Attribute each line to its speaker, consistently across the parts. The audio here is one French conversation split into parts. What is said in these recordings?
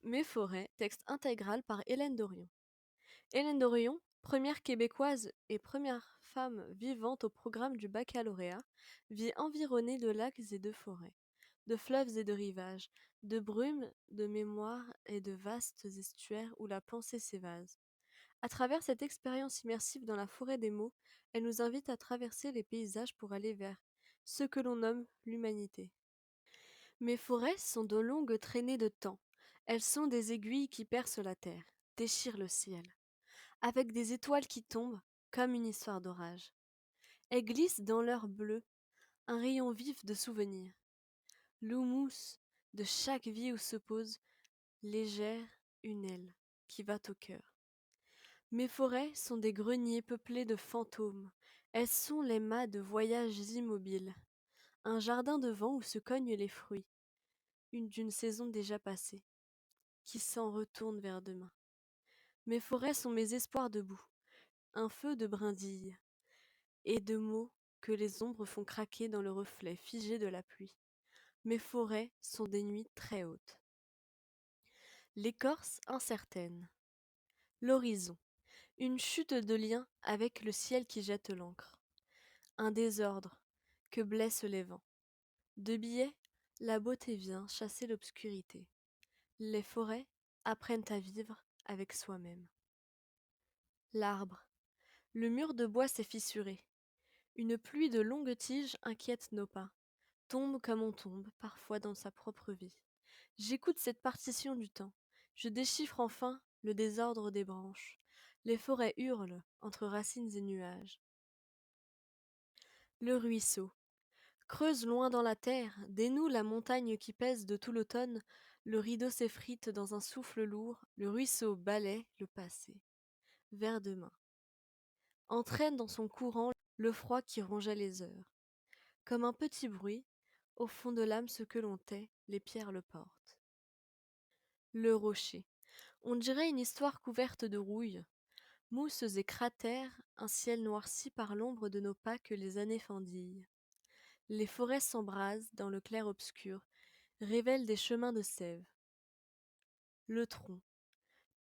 Speaker 1: Mes forêts, texte intégral par Hélène Dorion. Hélène Dorion, première québécoise et première femme vivante au programme du baccalauréat, vit environnée de lacs et de forêts, de fleuves et de rivages, de brumes, de mémoire et de vastes estuaires où la pensée s'évase. À travers cette expérience immersive dans la forêt des mots, elle nous invite à traverser les paysages pour aller vers ce que l'on nomme l'humanité. Mes forêts sont de longues traînées de temps. Elles sont des aiguilles qui percent la terre, déchirent le ciel, avec des étoiles qui tombent, comme une histoire d'orage. Elles glissent dans leur bleu, un rayon vif de souvenirs. L'houmous de chaque vie où se pose, légère, une aile, qui va au cœur. Mes forêts sont des greniers peuplés de fantômes. Elles sont les mâts de voyages immobiles. Un jardin de vent où se cognent les fruits, d'une saison déjà passée, qui s'en retourne vers demain. Mes forêts sont mes espoirs debout, un feu de brindilles et de mots que les ombres font craquer dans le reflet figé de la pluie. Mes forêts sont des nuits très hautes. L'écorce incertaine. L'horizon. Une chute de lien avec le ciel qui jette l'encre. Un désordre que blessent les vents. De biais, la beauté vient chasser l'obscurité. Les forêts apprennent à vivre avec soi-même. L'arbre. Le mur de bois s'est fissuré. Une pluie de longues tiges inquiète nos pas. Tombe comme on tombe, parfois dans sa propre vie. J'écoute cette partition du temps. Je déchiffre enfin le désordre des branches. Les forêts hurlent entre racines et nuages. Le ruisseau. Creuse loin dans la terre, dénoue la montagne qui pèse de tout l'automne, le rideau s'effrite dans un souffle lourd, le ruisseau balaie le passé, vers demain. Entraîne dans son courant le froid qui rongeait les heures. Comme un petit bruit, au fond de l'âme ce que l'on tait, les pierres le portent. Le rocher. On dirait une histoire couverte de rouille, mousses et cratères, un ciel noirci par l'ombre de nos pas que les années fendillent. Les forêts s'embrasent dans le clair-obscur, révèlent des chemins de sève. Le tronc.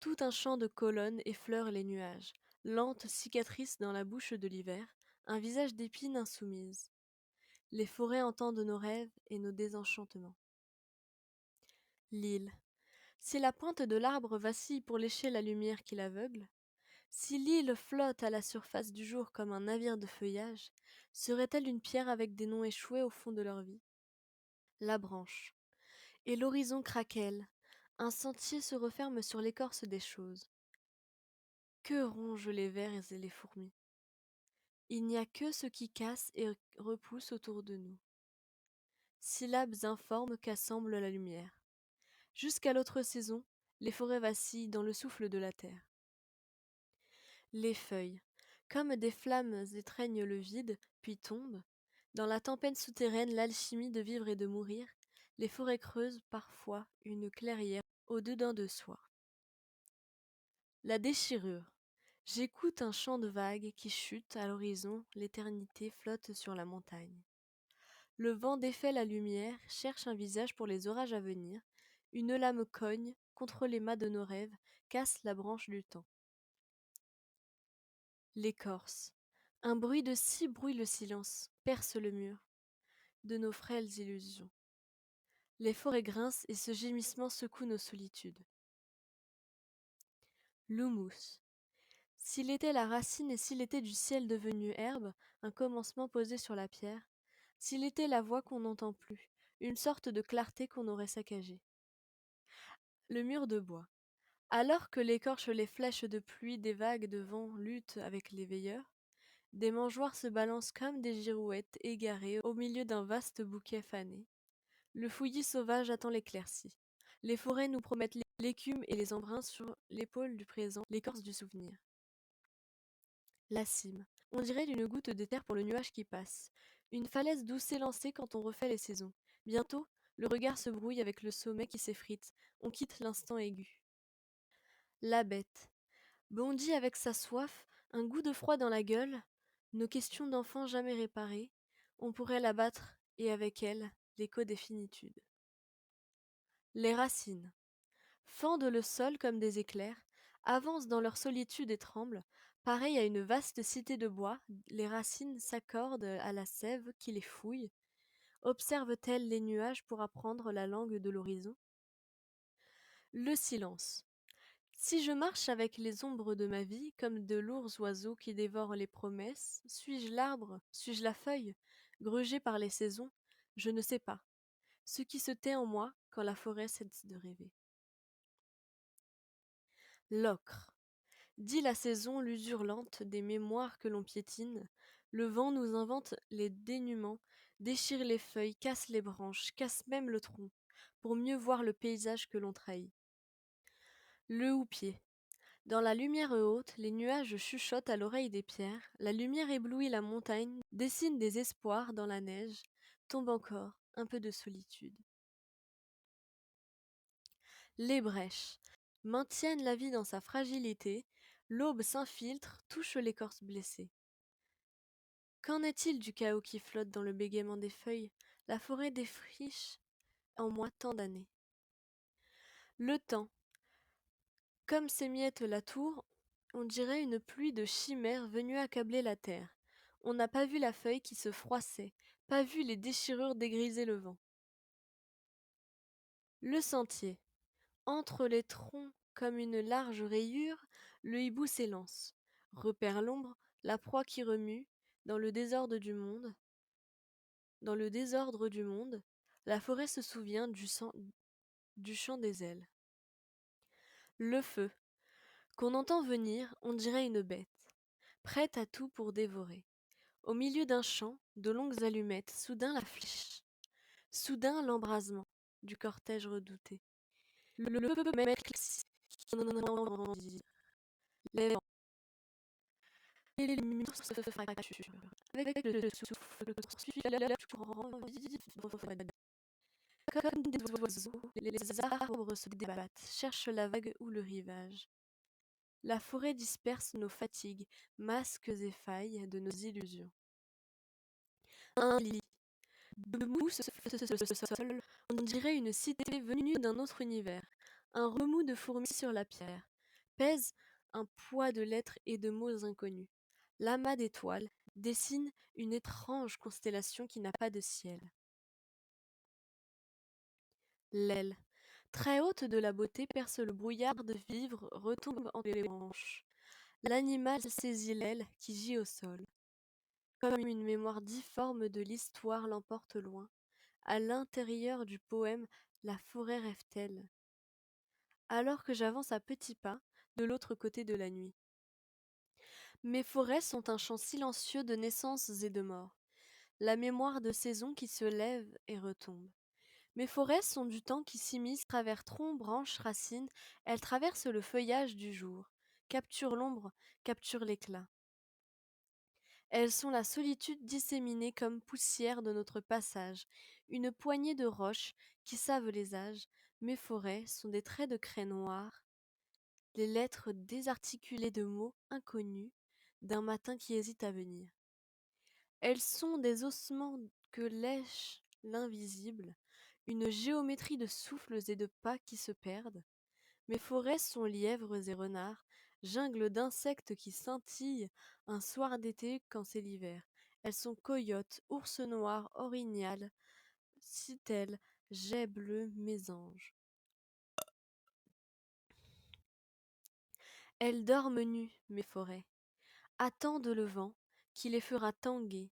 Speaker 1: Tout un champ de colonnes effleure les nuages, lente cicatrice dans la bouche de l'hiver, un visage d'épines insoumises. Les forêts entendent nos rêves et nos désenchantements. L'île. Si la pointe de l'arbre vacille pour lécher la lumière qui l'aveugle, si l'île flotte à la surface du jour comme un navire de feuillage, serait-elle une pierre avec des noms échoués au fond de leur vie? La branche. Et l'horizon craquelle. Un sentier se referme sur l'écorce des choses. Que rongent les vers et les fourmis? Il n'y a que ce qui casse et repousse autour de nous. Syllabes informes qu'assemble la lumière. Jusqu'à l'autre saison, les forêts vacillent dans le souffle de la terre. Les feuilles, comme des flammes étreignent le vide, puis tombent. Dans la tempête souterraine, l'alchimie de vivre et de mourir, les forêts creusent parfois une clairière au-dedans de soi. La déchirure. J'écoute un chant de vagues qui chute à l'horizon, l'éternité flotte sur la montagne. Le vent défait la lumière, cherche un visage pour les orages à venir. Une lame cogne contre les mâts de nos rêves, casse la branche du temps. L'écorce. Un bruit de scie brouille le silence, perce le mur de nos frêles illusions. Les forêts grincent et ce gémissement secoue nos solitudes. L'houmous. S'il était la racine et s'il était du ciel devenu herbe, un commencement posé sur la pierre, s'il était la voix qu'on n'entend plus, une sorte de clarté qu'on aurait saccagée. Le mur de bois. Alors que l'écorche les flèches de pluie des vagues de vent luttent avec les veilleurs, des mangeoires se balancent comme des girouettes égarées au milieu d'un vaste bouquet fané. Le fouillis sauvage attend l'éclaircie. Les forêts nous promettent l'écume et les embruns sur l'épaule du présent, l'écorce du souvenir. La cime. On dirait une goutte de terre pour le nuage qui passe. Une falaise douce élancée quand on refait les saisons. Bientôt, le regard se brouille avec le sommet qui s'effrite. On quitte l'instant aigu. La bête. Bondit avec sa soif, un goût de froid dans la gueule. Nos questions d'enfants jamais réparées. On pourrait la battre, et avec elle, l'écho des finitudes. Les racines. fendent le sol comme des éclairs, avancent dans leur solitude et tremblent. Pareil à une vaste cité de bois, les racines s'accordent à la sève qui les fouille. Observe-t-elle les nuages pour apprendre la langue de l'horizon? Le silence. Si je marche avec les ombres de ma vie, comme de lourds oiseaux qui dévorent les promesses, suis-je l'arbre, suis-je la feuille, grugée par les saisons? Je ne sais pas. Ce qui se tait en moi quand la forêt cesse de rêver. L'ocre. Dit la saison, l'usure lente des mémoires que l'on piétine. Le vent nous invente les dénûments, déchire les feuilles, casse les branches, casse même le tronc, pour mieux voir le paysage que l'on trahit. Le houppier. Dans la lumière haute, les nuages chuchotent à l'oreille des pierres, la lumière éblouit la montagne, dessine des espoirs dans la neige, tombe encore un peu de solitude. Les brèches maintiennent la vie dans sa fragilité, l'aube s'infiltre, touche l'écorce blessée. Qu'en est-il du chaos qui flotte dans le bégaiement des feuilles? La forêt défriche en moi tant d'années. Le temps, comme s'émiette la tour, on dirait une pluie de chimères venue accabler la terre. On n'a pas vu la feuille qui se froissait, pas vu les déchirures dégriser le vent. Le sentier. Entre les troncs, comme une large rayure, le hibou s'élance. Repère l'ombre, la proie qui remue, dans le désordre du monde. Dans le désordre du monde, la forêt se souvient du chant des ailes. Le feu. Qu'on entend venir, on dirait une bête, prête à tout pour dévorer. Au milieu d'un champ, de longues allumettes, soudain la flèche, soudain l'embrasement du cortège redouté. Le feu même éclairci, qui en a dire. Les vents, les murs se fracturent. Avec le souffle que poursuit l'air du courant vif refroidi. Comme des oiseaux, les arbres se débattent, cherchent la vague ou le rivage. La forêt disperse nos fatigues, masques et failles de nos illusions. Un lit de mousse flotte sur le sol, on dirait une cité venue d'un autre univers. Un remous de fourmis sur la pierre. Pèse un poids de lettres et de mots inconnus. L'amas d'étoiles dessine une étrange constellation qui n'a pas de ciel. L'aile, très haute de la beauté, perce le brouillard de vivre, retombe entre les branches. L'animal saisit l'aile qui gît au sol. Comme une mémoire difforme de l'histoire l'emporte loin. À l'intérieur du poème, la forêt rêve-t-elle? Alors que j'avance à petits pas de l'autre côté de la nuit. Mes forêts sont un chant silencieux de naissances et de morts. La mémoire de saisons qui se lève et retombe. Mes forêts sont du temps qui s'immisce travers troncs, branches, racines. Elles traversent le feuillage du jour, capturent l'ombre, capturent l'éclat. Elles sont la solitude disséminée comme poussière de notre passage, une poignée de roches qui savent les âges. Mes forêts sont des traits de craie noire, les lettres désarticulées de mots inconnus d'un matin qui hésite à venir. Elles sont des ossements que lèche l'invisible, une géométrie de souffles et de pas qui se perdent. Mes forêts sont lièvres et renards, jungle d'insectes qui scintillent un soir d'été quand c'est l'hiver. Elles sont coyotes, ours noirs, orignales, citelles, geais bleus, mésanges. Elles dorment nues, mes forêts, attendent le vent qui les fera tanguer,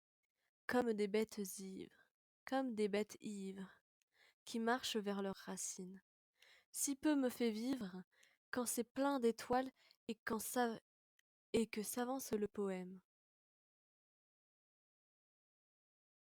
Speaker 1: comme des bêtes ivres, comme des bêtes ivres, qui marchent vers leurs racines. Si peu me fait vivre, quand c'est plein d'étoiles et, et que s'avance le poème.